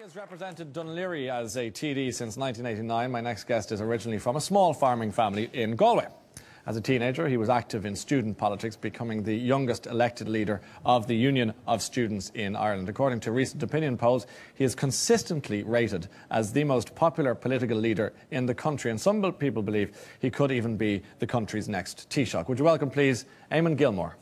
Has represented Dún Laoghaire as a TD since 1989. My next guest is originally from a small farming family in Galway. As a teenager, he was active in student politics, becoming the youngest elected leader of the Union of Students in Ireland. According to recent opinion polls, he is consistently rated as the most popular political leader in the country, and some people believe he could even be the country's next Taoiseach. Would you welcome, please, Eamon Gilmore.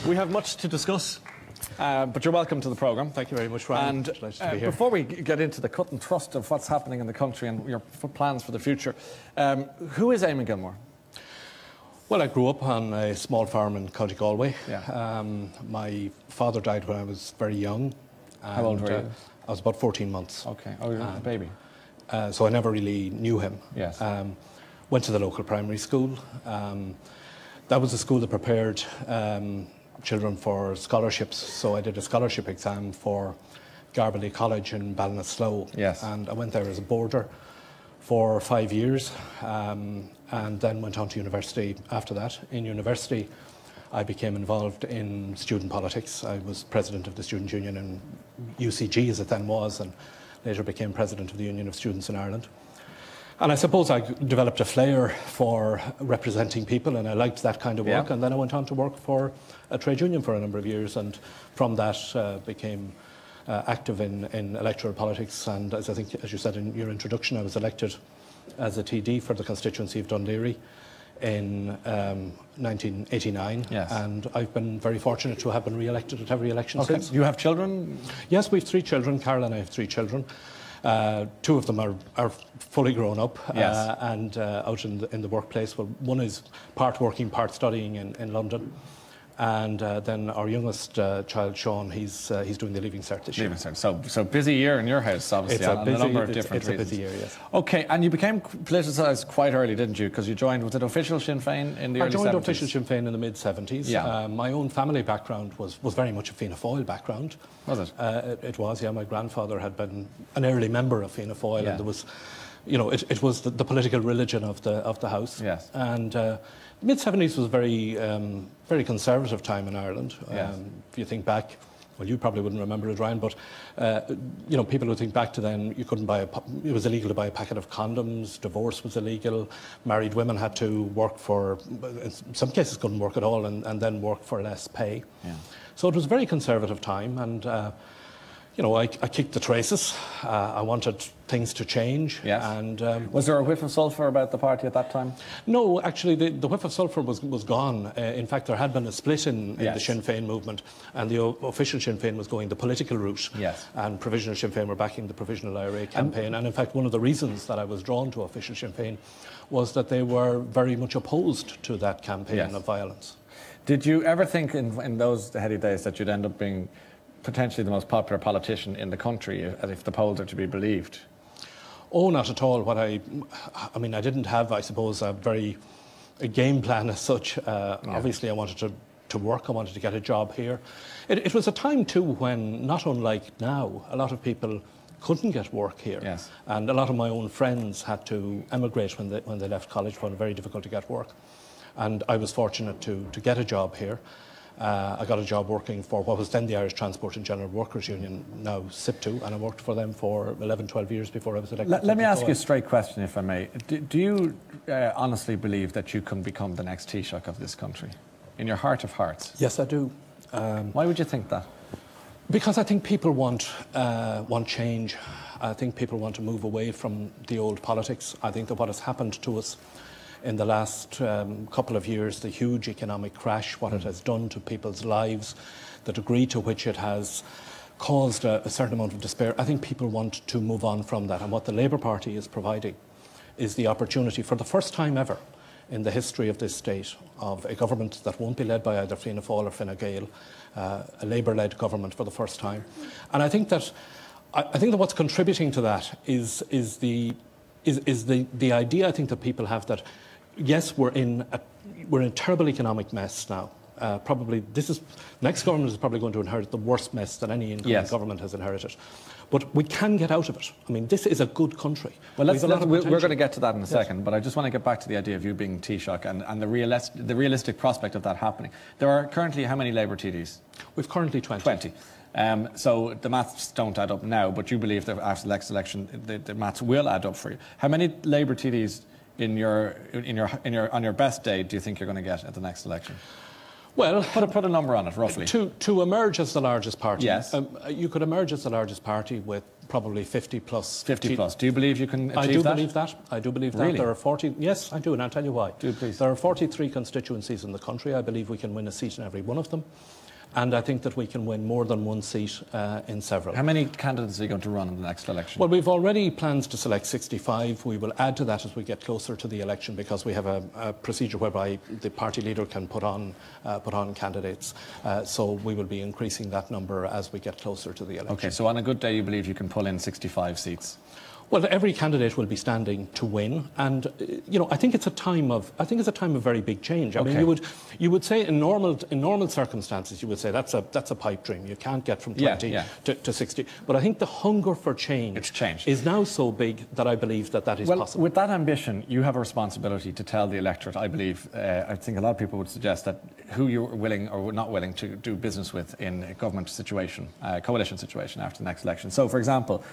We have much to discuss, but you're welcome to the programme. Thank you very much, Ryan. And before we get into the cut and thrust of what's happening in the country and your plans for the future, who is Eamon Gilmore? Well, I grew up on a small farm in County Galway. Yeah. My father died when I was very young. How old were you? I was about 14 months. Okay. Oh, you were a baby. So I never really knew him. Yes. Went to the local primary school. That was a school that prepared children for scholarships, so I did a scholarship exam for Garbaley College in Ballinasloe. Yes. And I went there as a boarder for 5 years, and then went on to university after that. In university, I became involved in student politics. I was president of the Student Union in UCG, as it then was, and later became president of the Union of Students in Ireland. And I suppose I developed a flair for representing people, and I liked that kind of work. Yeah. And then I went on to work for a trade union for a number of years, and from that became active in electoral politics. And as I think, as you said in your introduction, I was elected as a TD for the constituency of Dún Laoghaire in 1989. Yes. And I've been very fortunate to have been re-elected at every election since. You have children? Yes, we have 3 children. Carol and I have 3 children. 2 of them are fully grown up. Yes. And out in the workplace. Well, one is part working, part studying in London. And then our youngest child, Sean, he's doing the Leaving Cert this year. Leaving Cert. So busy year in your house, obviously, on a number of different reasons. It's a busy year, yes. Okay, and you became politicised quite early, didn't you? Because you joined, was it Official Sinn Féin in the early 70s? I joined Official Sinn Féin in the mid-70s. Yeah. My own family background was very much a Fianna Fáil background. Was it? It was, yeah. My grandfather had been an early member of Fianna Fáil, Yeah. and there was, you know, it was the political religion of the house. Yes. And mid-70s was a very conservative time in Ireland. Yes. If you think back, well, you probably wouldn't remember it, Ryan, but you know, people who think back to then, you couldn't buy it was illegal to buy a packet of condoms. Divorce was illegal. Married women had to work for, in some cases, couldn't work at all, and then work for less pay. Yeah. So it was a very conservative time, and you know, I kicked the traces. I wanted things to change. Yes. And was there a whiff of sulphur about the party at that time? No, actually, the whiff of sulphur was gone. In fact, there had been a split in Yes. the Sinn Féin movement, and the official Sinn Féin was going the political route. Yes. And Provisional Sinn Féin were backing the Provisional IRA campaign. And in fact, one of the reasons that I was drawn to official Sinn Féin was that they were very much opposed to that campaign Yes. of violence. Did you ever think in those heady days that you'd end up being potentially the most popular politician in the country, if the polls are to be believed? Oh, not at all. I mean, I didn't have, I suppose, a game plan as such. Obviously, I wanted to work. I wanted to get a job here. It was a time, too, when, not unlike now, a lot of people couldn't get work here. Yes. And a lot of my own friends had to emigrate when they left college, found it very difficult to get work. And I was fortunate to get a job here. I got a job working for what was then the Irish Transport and General Workers Union, now SIPTU, and I worked for them for 11, 12 years before I was elected. Let me ask you a straight question, if I may. Do you honestly believe that you can become the next Taoiseach of this country, in your heart of hearts? Yes, I do. Why would you think that? Because I think people want change. I think people want to move away from the old politics. I think that what has happened to us in the last couple of years, the huge economic crash, what it has done to people's lives, the degree to which it has caused a certain amount of despair, I think people want to move on from that. And what the Labour Party is providing is the opportunity, for the first time ever in the history of this state, of a government that won't be led by either Fianna Fáil or Fine Gael, a Labour-led government for the first time. And I think that what's contributing to that is the idea, I think, that people have that, yes, we're in a terrible economic mess now. Probably next government is probably going to inherit the worst mess that any incoming government has inherited. But we can get out of it. I mean, this is a good country. Well, we're going to get to that in a second, but I just want to get back to the idea of you being Taoiseach and the realistic prospect of that happening. There are currently how many Labour TDs? We've currently 20. 20. So the maths don't add up now, but you believe that after the next election, the maths will add up for you. How many Labour TDs on your best day do you think you're going to get at the next election? Well, put a number on it, roughly. To emerge as the largest party, yes. You could emerge as the largest party with probably 50 plus. 50 plus. Do you believe you can achieve that? I do believe that. I do believe that. Really? There are 40. Yes, I do, and I'll tell you why. Do please. There are 43 constituencies in the country. I believe we can win a seat in every one of them. And I think that we can win more than one seat in several. How many candidates are you going to run in the next election? Well, we've already plans to select 65. We will add to that as we get closer to the election, because we have a procedure whereby the party leader can put on candidates. So we will be increasing that number as we get closer to the election. Okay, so on a good day you believe you can pull in 65 seats? Well, every candidate will be standing to win, and I think it's a time of very big change. I mean, you would say in normal circumstances, you would say that's a pipe dream. You can't get from 20 to 60. But I think the hunger for change is now so big that I believe that is possible. With that ambition, you have a responsibility to tell the electorate. I believe, I think a lot of people would suggest that who you're willing or not willing to do business with in a government situation, coalition situation after the next election. So, for example,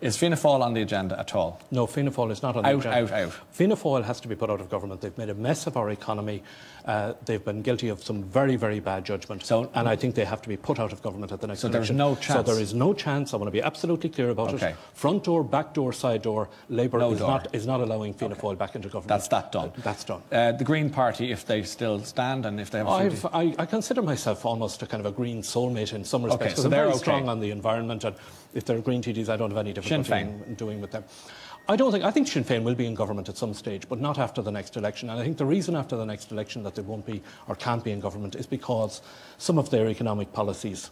is Fianna Fáil on the agenda at all? No, Fianna Fáil is not on the agenda. Out. Fianna Fáil has to be put out of government. They've made a mess of our economy. They've been guilty of some very, very bad judgment. And I think they have to be put out of government at the next election. So there's no chance? So there is no chance. I want to be absolutely clear about it. Front door, back door, side door. Labour is not allowing Fianna Fáil back into government. That's that done? That's done. The Green Party, if they still stand and if they have I consider myself almost a kind of a Green soulmate in some respects. So they're very strong on the environment, and if they're Green TDs, I don't have any difficulty in doing with them. I think Sinn Féin will be in government at some stage, but not after the next election. And I think the reason after the next election that they won't be or can't be in government is because some of their economic policies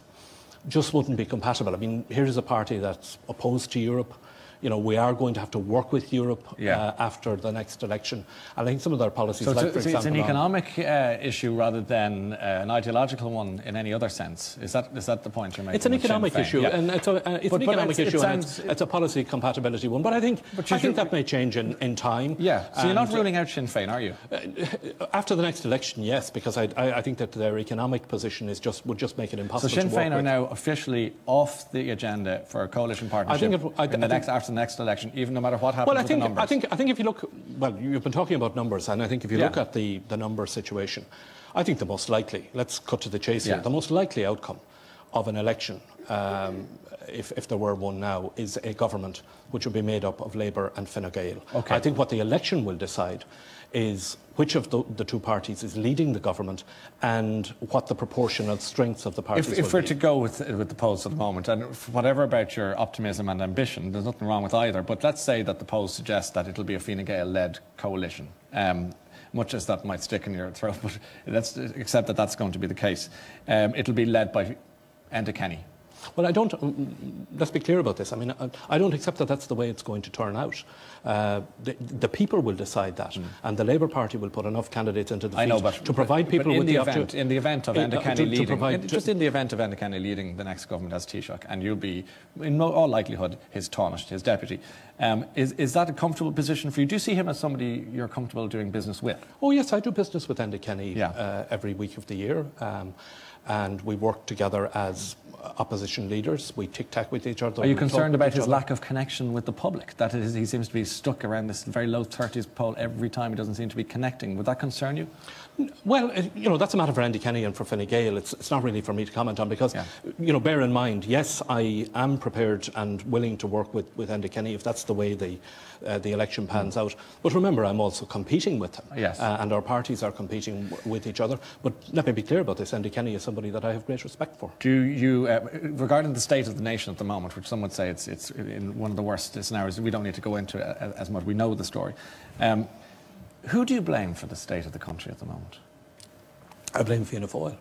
just wouldn't be compatible. I mean, here's a party that's opposed to Europe. We are going to have to work with Europe after the next election. And I think some of their policies, for example, it's an economic issue rather than an ideological one in any other sense. Is that the point you're making? It's an economic issue, and it's an economic issue, and it's a policy compatibility one. But I think that may change in time. Yeah. So you're not ruling out Sinn Féin, are you? After the next election, yes, because I think that their economic position would just make it impossible. So Sinn Féin are now officially off the agenda for a coalition partnership after the next election, even no matter what happens with the numbers. I think if you look, well, you've been talking about numbers, and I think if you look at the number situation, I think the most likely, let's cut to the chase here, the most likely outcome of an election, if there were one now, is a government which would be made up of Labour and Fine Gael. I think what the election will decide is which of the two parties is leading the government and what the proportional strengths of the parties will be. If we're to go with the polls at the moment, and whatever about your optimism and ambition, there's nothing wrong with either, but let's say that the polls suggest that it'll be a Fine Gael-led coalition. Much as that might stick in your throat, but let's accept that that's going to be the case. It'll be led by Enda Kenny. Well, let's be clear about this. I mean, I don't accept that that's the way it's going to turn out. The people will decide that, and the Labour Party will put enough candidates into the field to provide people with the opportunity. In the event of Enda Kenny leading, just in the event of Enda Kenny leading the next government as Taoiseach, and you'll be, in all likelihood, his Tánaiste, his deputy, is that a comfortable position for you? Do you see him as somebody you're comfortable doing business with? Oh, yes, I do business with Enda Kenny every week of the year, and we work together as opposition leaders. We tic-tac with each other. Are you concerned about his lack of connection with the public? That is, he seems to be stuck around this very low 30s poll every time. He doesn't seem to be connecting. Would that concern you? Well, that's a matter for Enda Kenny and for Fine Gael. It's not really for me to comment on because, bear in mind, yes, I am prepared and willing to work with Enda Kenny if that's the way the election pans out. But remember, I'm also competing with him. Yes. And our parties are competing with each other. But let me be clear about this. Enda Kenny is somebody that I have great respect for. Do you, regarding the state of the nation at the moment, which some would say it's in one of the worst scenarios, we don't need to go into it as much. We know the story. Who do you blame for the state of the country at the moment? I blame Fianna Fáil.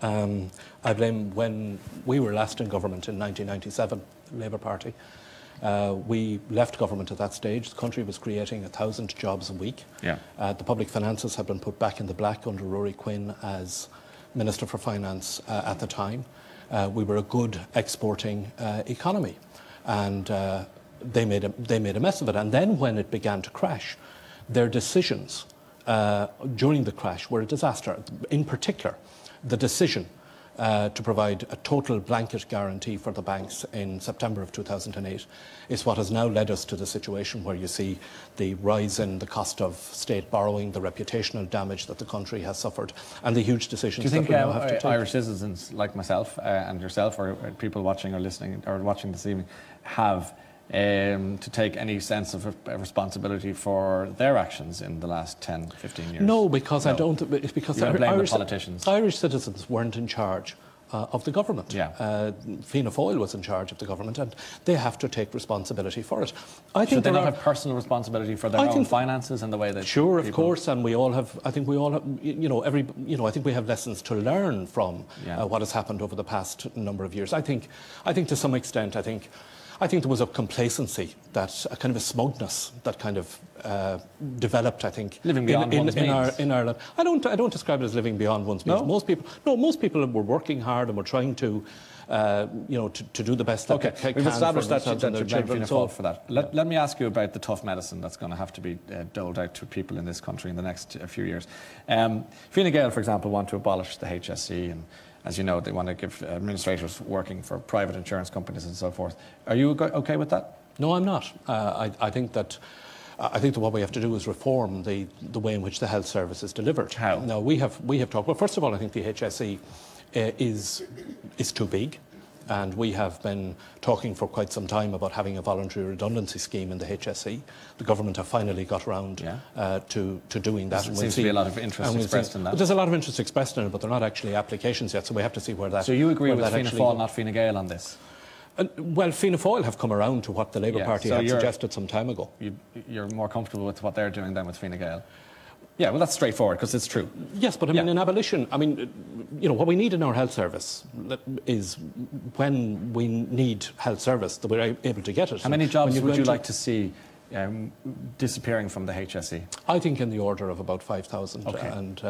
I blame when we were last in government in 1997, the Labour Party. We left government at that stage. The country was creating 1,000 jobs a week. The public finances had been put back in the black under Rory Quinn as Minister for Finance at the time. We were a good exporting economy, and they made a mess of it. And then when it began to crash, their decisions during the crash were a disaster. In particular, the decision to provide a total blanket guarantee for the banks in September of 2008 is what has now led us to the situation where you see the rise in the cost of state borrowing, the reputational damage that the country has suffered, and the huge decisions that we now have to take. Irish citizens like myself and yourself, or people watching or listening or watching this evening, have to take any sense of responsibility for their actions in the last 10, 15 years? No, because I don't. It's because Irish politicians. Irish citizens weren't in charge of the government. Yeah. Fianna Fáil was in charge of the government, and they have to take responsibility for it. Should they not have personal responsibility for their own finances and the way that? Sure, of course, and we all have. I think we all have. I think we have lessons to learn from what has happened over the past number of years. I think to some extent, I think there was a complacency, that a kind of a smugness that kind of developed. I think living beyond one's means in Ireland. I don't describe it as living beyond one's means. No? Most people were working hard and were trying to, to do the best that they can. We've established that you're children. fault for that. Let me ask you about the tough medicine that's going to have to be doled out to people in this country in the next few years. Fine Gael, for example, want to abolish the HSE, and as you know, they want to give administrators working for private insurance companies and so forth. Are you okay with that? No, I'm not. I think that what we have to do is reform the way in which the health service is delivered. How? Now, we have talked. Well, first of all, I think the HSE is too big, and we have been talking for quite some time about having a voluntary redundancy scheme in the HSE. The government have finally got around to doing that. There seems to be a lot of interest expressed in that. There's a lot of interest expressed in it, but they're not actually applications yet, so we have to see where that. So you agree with Fianna Fáil, not Fine Gael, on this? Well, Fianna Fáil have come around to what the Labour Party had suggested some time ago. You're more comfortable with what they're doing than with Fine Gael? Yeah, well, that's straightforward, because it's true. Yes, but I mean, in abolition, what we need in our health service is, when we need health service, that we're able to get it. How many jobs would you like to see disappearing from the HSE? I think in the order of about 5,000. Okay. And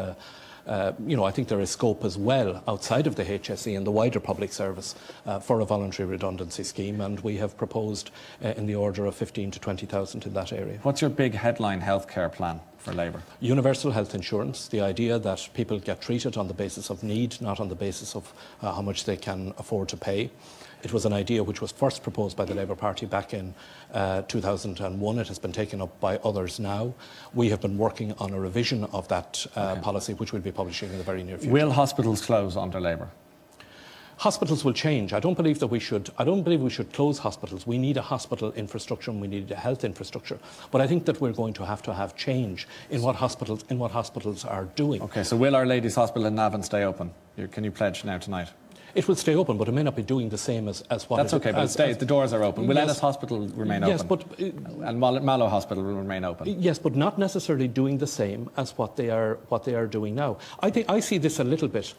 I think there is scope as well outside of the HSE and the wider public service for a voluntary redundancy scheme, and we have proposed in the order of 15,000 to 20,000 in that area. What's your big headline healthcare plan for Labour? Universal health insurance, the idea that people get treated on the basis of need, not on the basis of how much they can afford to pay. It was an idea which was first proposed by the Labour Party back in 2001. It has been taken up by others now. We have been working on a revision of that policy, which we'll be publishing in the very near future. Will hospitals close under Labour? Hospitals will change. I don't believe we should close hospitals. We need a hospital infrastructure and we need a health infrastructure. But I think that we're going to have change in what hospitals are doing. Okay, so will Our Lady's Hospital in Navan stay open? Can you pledge now tonight? It will stay open, but it may not be doing the same as what. That's okay, but the doors are open. Will Ennis Hospital remain open? Yes, but and Mallow Hospital will remain open. Yes, but not necessarily doing the same as what they are doing now. I see this a little bit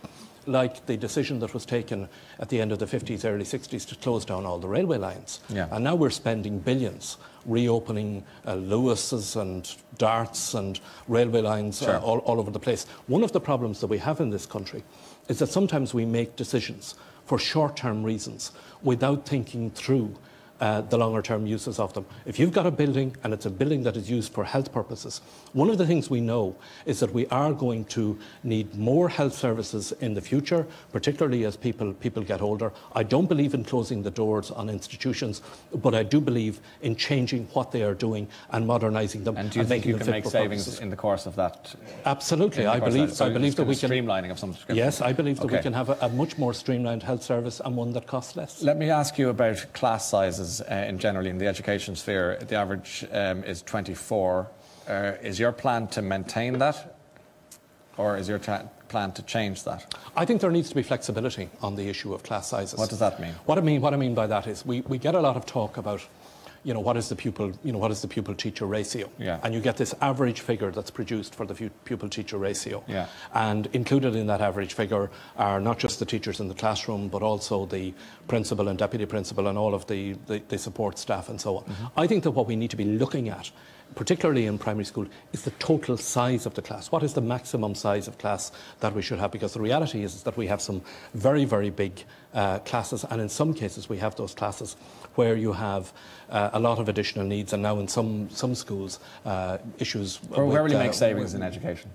like the decision that was taken at the end of the 50s, early 60s to close down all the railway lines. Yeah. And now we're spending billions reopening Lewis's and Darts and railway lines all over the place. One of the problems that we have in this country is that sometimes we make decisions for short-term reasons without thinking through the longer-term uses of them. If you've got a building and it's a building that is used for health purposes, one of the things we know is that we are going to need more health services in the future, particularly as people get older. I don't believe in closing the doors on institutions, but I do believe in changing what they are doing and modernising them. And do you think you can make savings in the course of that? Absolutely. I believe that we can. Streamlining of some description. Yes, I believe that we can have a much more streamlined health service and one that costs less. Let me ask you about class sizes. Generally in the education sphere, the average is 24. Is your plan to maintain that, or is your plan to change that? I think there needs to be flexibility on the issue of class sizes. What does that mean? What I mean by that is we get a lot of talk about, what is the pupil teacher ratio? Yeah. And you get this average figure that's produced for the pupil teacher ratio. Yeah. And included in that average figure are not just the teachers in the classroom, but also the principal and deputy principal and all of the support staff and so on. Mm-hmm. I think that what we need to be looking at particularly in primary school, is the total size of the class. What is the maximum size of class that we should have? Because the reality is that we have some very, very big classes, and in some cases we have those classes where you have a lot of additional needs, and now in some schools issues. Where will you make savings in education?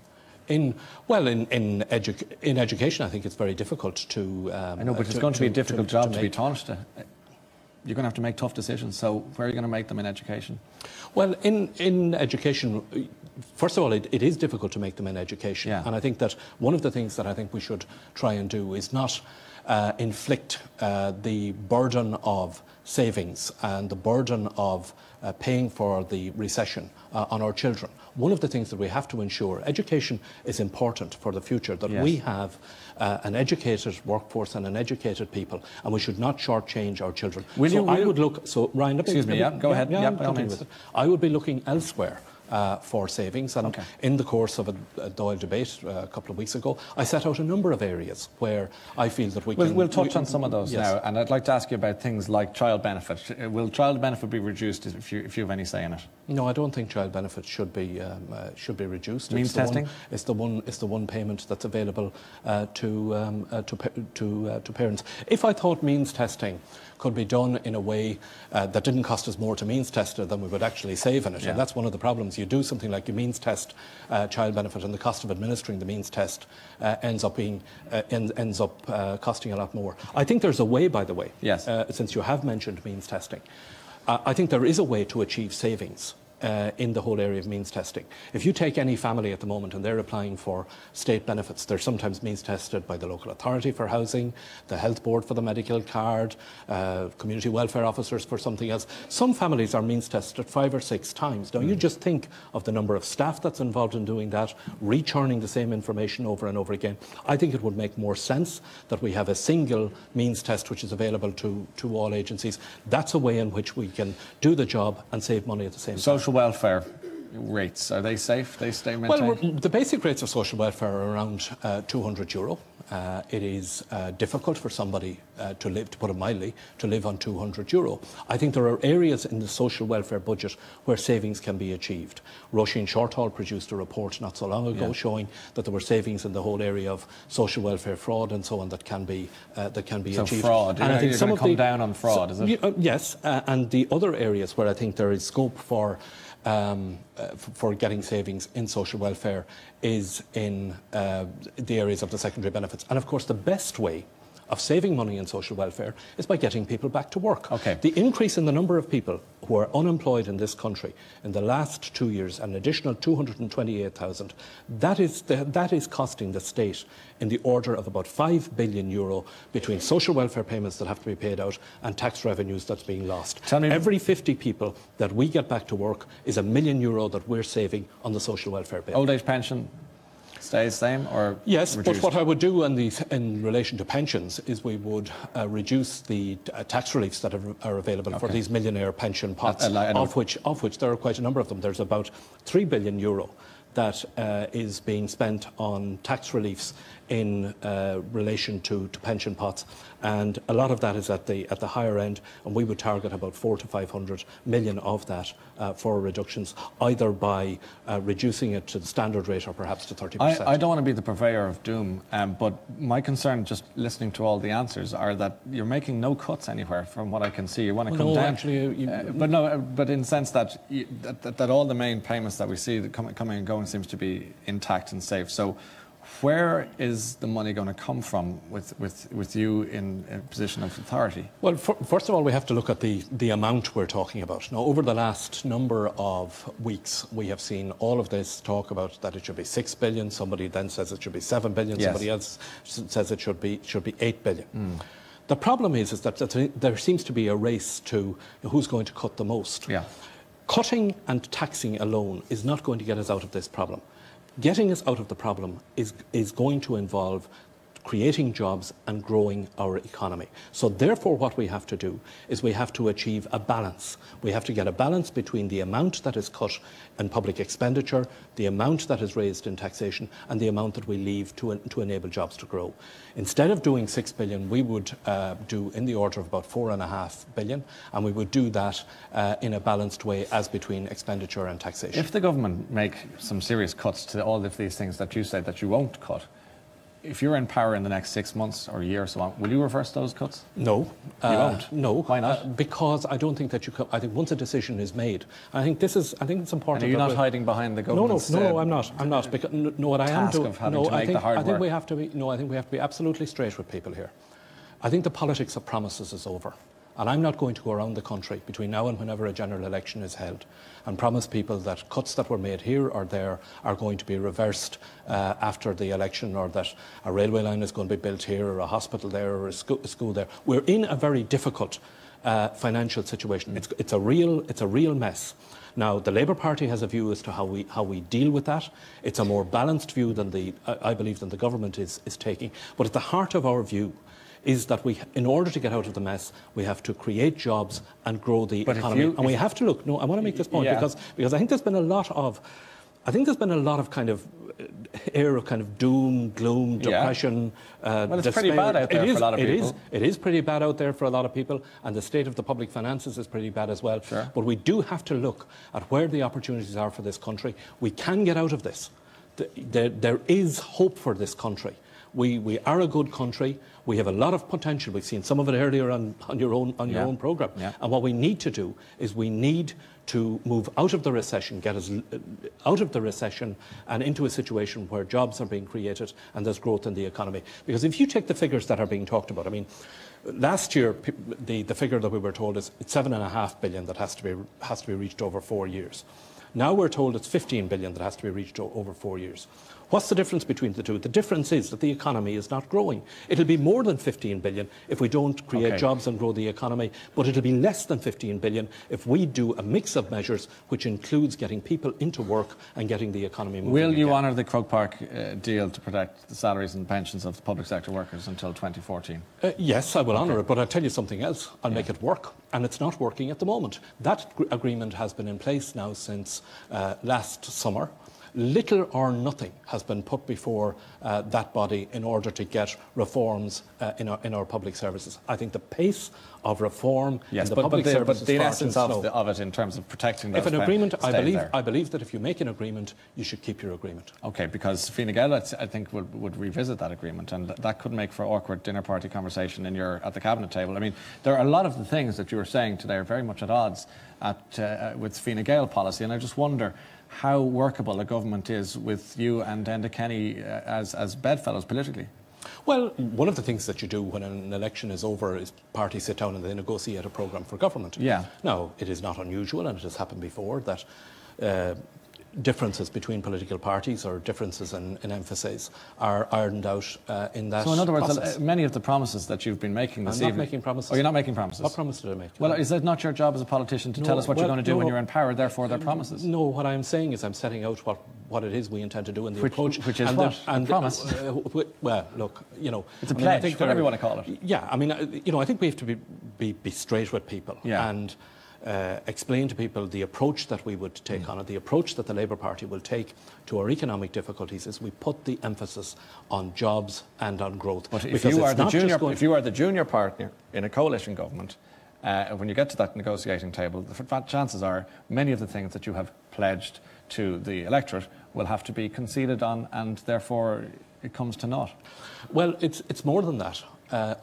In education, I think it's very difficult to. I know, but it's going to be a difficult job to be taught. You're going to have to make tough decisions. So where are you going to make them in education? Well, in education, first of all, it is difficult to make them in education. Yeah. And I think that one of the things that I think we should try and do is not inflict the burden of savings and the burden of paying for the recession on our children. One of the things that we have to ensure, education is important for the future, that we have an educated workforce and an educated people, and we should not shortchange our children. Ryan, excuse me, go ahead. I would be looking elsewhere for savings, and in the course of a Dáil debate a couple of weeks ago, I set out a number of areas where I feel that we can... We'll touch on some of those now, and I'd like to ask you about things like child benefit. Will child benefit be reduced if you have any say in it? No, I don't think child benefit should be reduced. Means testing? It's the one payment that's available to parents. If I thought means testing could be done in a way that didn't cost us more to means test it than we would actually save in it. Yeah. And that's one of the problems. You do something like you means test child benefit, and the cost of administering the means test ends up costing a lot more. I think there's a way, by the way, since you have mentioned means testing, I think there is a way to achieve savings in the whole area of means testing. If you take any family at the moment and they're applying for state benefits, they're sometimes means tested by the local authority for housing, the health board for the medical card, community welfare officers for something else. Some families are means tested 5 or 6 times. Now, you just think of the number of staff that's involved in doing that, rechurning the same information over and over again. I think it would make more sense that we have a single means test which is available to all agencies. That's a way in which we can do the job and save money at the same time. Social welfare rates, are they safe? They stay maintained? Well, the basic rates of social welfare are around €200. It is difficult for somebody to live, to put it mildly, to live on €200. I think there are areas in the social welfare budget where savings can be achieved. Roisin Shortall produced a report not so long ago showing that there were savings in the whole area of social welfare fraud and so on that can be achieved. So fraud, and I think some of come down on fraud, is it? Yes, and the other areas where I think there is scope for getting savings in social welfare is in the areas of the secondary benefits. And of course, the best way of saving money in social welfare is by getting people back to work. Okay. The increase in the number of people who are unemployed in this country in the last 2 years, an additional 228,000, that is costing the state in the order of about €5 billion between social welfare payments that have to be paid out and tax revenues that's being lost. Every 50 people that we get back to work is €1 million that we're saving on the social welfare bill. Old age pension stays the same or yes, reduced? But what I would do in relation to pensions is we would reduce the tax reliefs that are available for these millionaire pension pots, of which there are quite a number of them. There's about €3 billion that is being spent on tax reliefs in relation to pension pots, and a lot of that is at the higher end, and we would target about 400 to 500 million of that for reductions, either by reducing it to the standard rate or perhaps to 30%. I don't want to be the purveyor of doom, but my concern, just listening to all the answers, are that you're making no cuts anywhere from what I can see. You want to come down, actually, but in the sense that that all the main payments that we see that coming and going seems to be intact and safe. So where is the money going to come from with you in a position of authority? Well, first of all, we have to look at the amount we're talking about. Now, over the last number of weeks, we have seen all of this talk about that it should be 6 billion. Somebody then says it should be 7 billion. Yes. Somebody else says it should be 8 billion. Mm. The problem is that there seems to be a race to who's going to cut the most. Yeah. Cutting and taxing alone is not going to get us out of this problem. Getting us out of the problem is going to involve creating jobs and growing our economy. So therefore what we have to do is we have to achieve a balance. We have to get a balance between the amount that is cut in public expenditure, the amount that is raised in taxation, and the amount that we leave to enable jobs to grow. Instead of doing 6 billion, we would do in the order of about 4.5 billion, and we would do that in a balanced way as between expenditure and taxation. If the government make some serious cuts to all of these things that you said that you won't cut, if you're in power in the next 6 months or a year or so on, will you reverse those cuts? No. You won't? No. Why not? Because I don't think that you can. I think once a decision is made, I think it's important. And are you not hiding behind the government's No, I'm not. I'm not. Because, no, what I am doing. I think we have to be. No, I think we have to be absolutely straight with people here. I think the politics of promises is over. And I'm not going to go around the country between now and whenever a general election is held and promise people that cuts that were made here or there are going to be reversed after the election, or that a railway line is going to be built here, or a hospital there, or a school there. We're in a very difficult financial situation. It's a real mess. Now, the Labour Party has a view as to how we deal with that. It's a more balanced view than I believe than the government is taking. But at the heart of our view is that in order to get out of the mess, we have to create jobs and grow the economy. And we have to look. No, I want to make this point because I think there's been a lot of kind of air of kind of doom, gloom, depression. Well, it's despair. pretty bad out there for a lot of people. It is pretty bad out there for a lot of people, and the state of the public finances is pretty bad as well. Sure. But we do have to look at where the opportunities are for this country. We can get out of this. There is hope for this country. We are a good country. We have a lot of potential. We've seen some of it earlier on your own programme. Yeah. And what we need to do is we need to move out of the recession, get us out of the recession and into a situation where jobs are being created and there's growth in the economy. Because if you take the figures that are being talked about, I mean, last year the figure that we were told is it's 7.5 billion that has to be reached over 4 years. Now we're told it's 15 billion that has to be reached over 4 years. What's the difference between the two? The difference is that the economy is not growing. It'll be more than 15 billion if we don't create jobs and grow the economy, but it'll be less than 15 billion if we do a mix of measures which includes getting people into work and getting the economy moving. Will you honour the Croke Park deal to protect the salaries and pensions of the public sector workers until 2014? Yes, I will honour it, but I'll tell you something else. I'll make it work, and it's not working at the moment. That agreement has been in place now since last summer. Little or nothing has been put before that body in order to get reforms in our public services. I think the pace of reform in the public services but the essence of it in terms of protecting those. If an agreement, I believe that if you make an agreement, you should keep your agreement. Okay, because Fine Gael, I think, would revisit that agreement, and that could make for awkward dinner party conversation at the cabinet table. I mean, there are a lot of the things that you were saying today are very much at odds with Fine Gael policy, and I just wonder how workable a government is with you and Enda Kenny as bedfellows politically. Well, one of the things that you do when an election is over is parties sit down and they negotiate a programme for government. Yeah. Now, it is not unusual, and it has happened before, that differences between political parties or differences in emphasis are ironed out in that. So in other words, process. Many of the promises that you've been making this evening... I'm not making promises. Oh, you're not making promises? What promise did I make? Well, is it not your job as a politician to tell us what you're going to do when you're in power, therefore they're promises? No, what I'm saying is I'm setting out what it is we intend to do in the approach. Which is what? A promise? Well, look, you know... It's a pledge, whatever you want to call it. Yeah, I mean, you know, I think we have to be straight with people. Yeah. And explain to people the approach that we would take on it, the approach that the Labour Party will take to our economic difficulties is we put the emphasis on jobs and on growth. But if you are the junior partner in a coalition government, when you get to that negotiating table, the chances are many of the things that you have pledged to the electorate will have to be conceded on, and therefore it comes to naught. Well, it's more than that.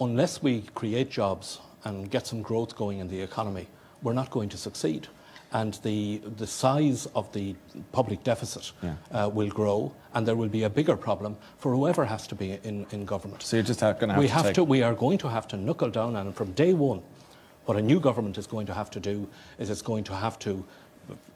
Unless we create jobs and get some growth going in the economy, we're not going to succeed. And the size of the public deficit will grow, and there will be a bigger problem for whoever has to be in government. So you're just going to have we are going to have to knuckle down, and from day one, what a new government is going to have to do is it's going to have to...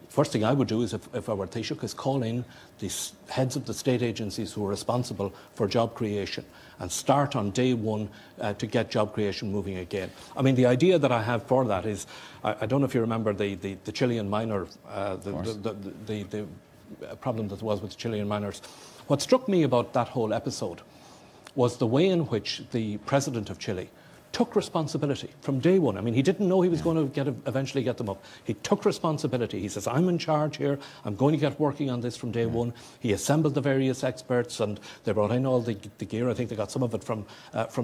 First thing I would do is, if I were Taoiseach, is call in the heads of the state agencies who are responsible for job creation and start on day one to get job creation moving again. I mean, the idea that I have for that is, I don't know if you remember the Chilean miner, the problem that was with the Chilean miners. What struck me about that whole episode was the way in which the president of Chile took responsibility from day one. I mean, he didn't know he was going to eventually get them up. He took responsibility. He says, I'm in charge here. I'm going to get working on this from day one. He assembled the various experts, and they brought in all the gear. I think they got some of it from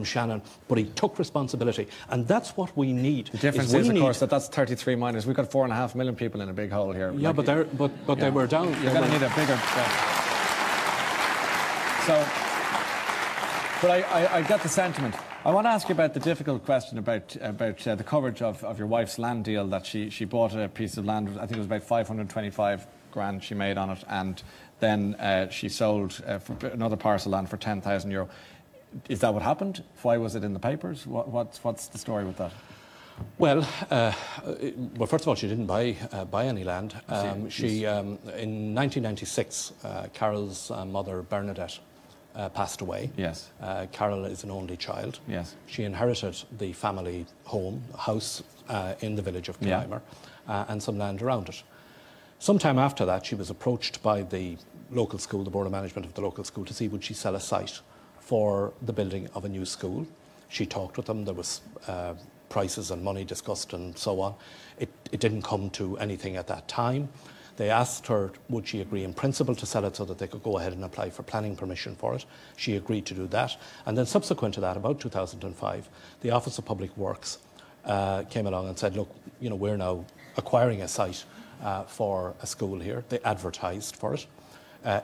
Shannon. But he took responsibility. And that's what we need. The difference is, of course, that's 33 miners. We've got 4.5 million people in a big hole here. Yeah, like, but they were down. You're going to need a bigger... So... But I get the sentiment. I want to ask you about the difficult question about the coverage of your wife's land deal, that she bought a piece of land. I think it was about 525 grand she made on it, and then she sold another parcel of land for €10,000. Is that what happened? Why was it in the papers? What's the story with that? Well, first of all, she didn't buy any land. In 1996, Carol's mother, Bernadette, passed away. Yes. Carol is an only child. Yes. She inherited the family house in the village of Gilmore, and some land around it. Sometime after that, she was approached by the local school, the board of management of the local school, to see would she sell a site for the building of a new school. She talked with them. There was prices and money discussed and so on. It didn't come to anything at that time. They asked her, would she agree in principle to sell it so that they could go ahead and apply for planning permission for it. She agreed to do that. And then subsequent to that, about 2005, the Office of Public Works came along and said, look, you know, we're now acquiring a site for a school here. They advertised for it.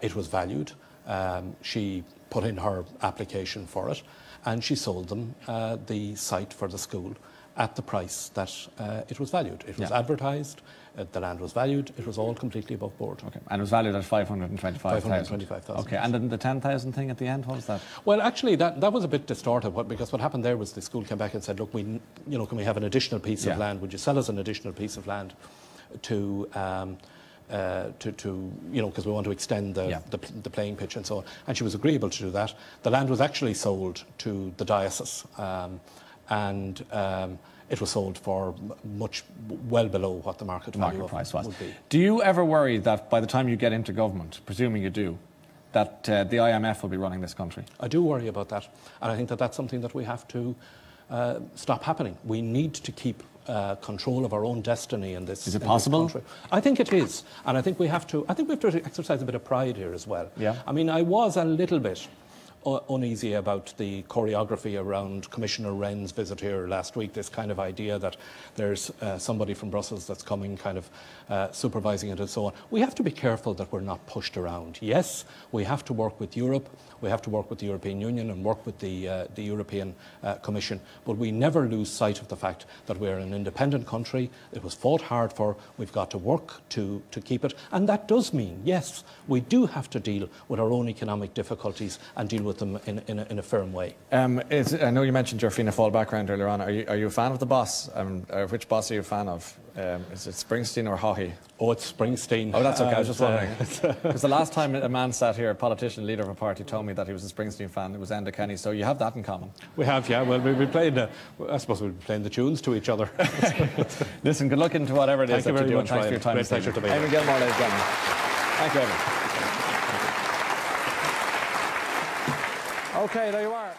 It was valued. She put in her application for it, and she sold them the site for the school at the price that it was valued. It was advertised, the land was valued, it was all completely above board. Okay, and it was valued at 525,000. 525,000. Okay, and then the 10,000 thing at the end, what was that? Well, actually, that was a bit distorted, because what happened there was the school came back and said, look, can we have an additional piece of land? Would you sell us an additional piece of land to because we want to extend the playing pitch and so on. And she was agreeable to do that. The land was actually sold to the diocese, and it was sold for well below what the market value price would be. Do you ever worry that by the time you get into government, presuming you do, that the IMF will be running this country? I do worry about that, and I think that that's something that we have to stop happening. We need to keep control of our own destiny in this. Is it possible? This country. I think it is, and I think we have to. I think we have to exercise a bit of pride here as well. Yeah. I mean, I was a little bit uneasy about the choreography around Commissioner Wren's visit here last week, this kind of idea that there's somebody from Brussels that's coming kind of supervising it and so on. We have to be careful that we're not pushed around. Yes, we have to work with Europe, we have to work with the European Union and work with the European Commission, but we never lose sight of the fact that we're an independent country. It was fought hard for. We've got to work to keep it, and that does mean, yes, we do have to deal with our own economic difficulties and deal with them in a firm way. I know you mentioned your Fianna Fáil background earlier on. Are you a fan of the boss? Which boss are you a fan of? Is it Springsteen or Haughey? Oh, it's Springsteen. Oh, that's okay. I was just wondering. Because the last time a man sat here, a politician, leader of a party, told me that he was a Springsteen fan, it was Enda Kenny. So you have that in common. We have, yeah. Well, we played. I suppose we'll be playing the tunes to each other. Listen, good luck into whatever it is that you do. Thanks for your time. Great pleasure to be here. Eamon Gilmore, ladies and gentlemen. Thank you, Eamon. Okay, there you are.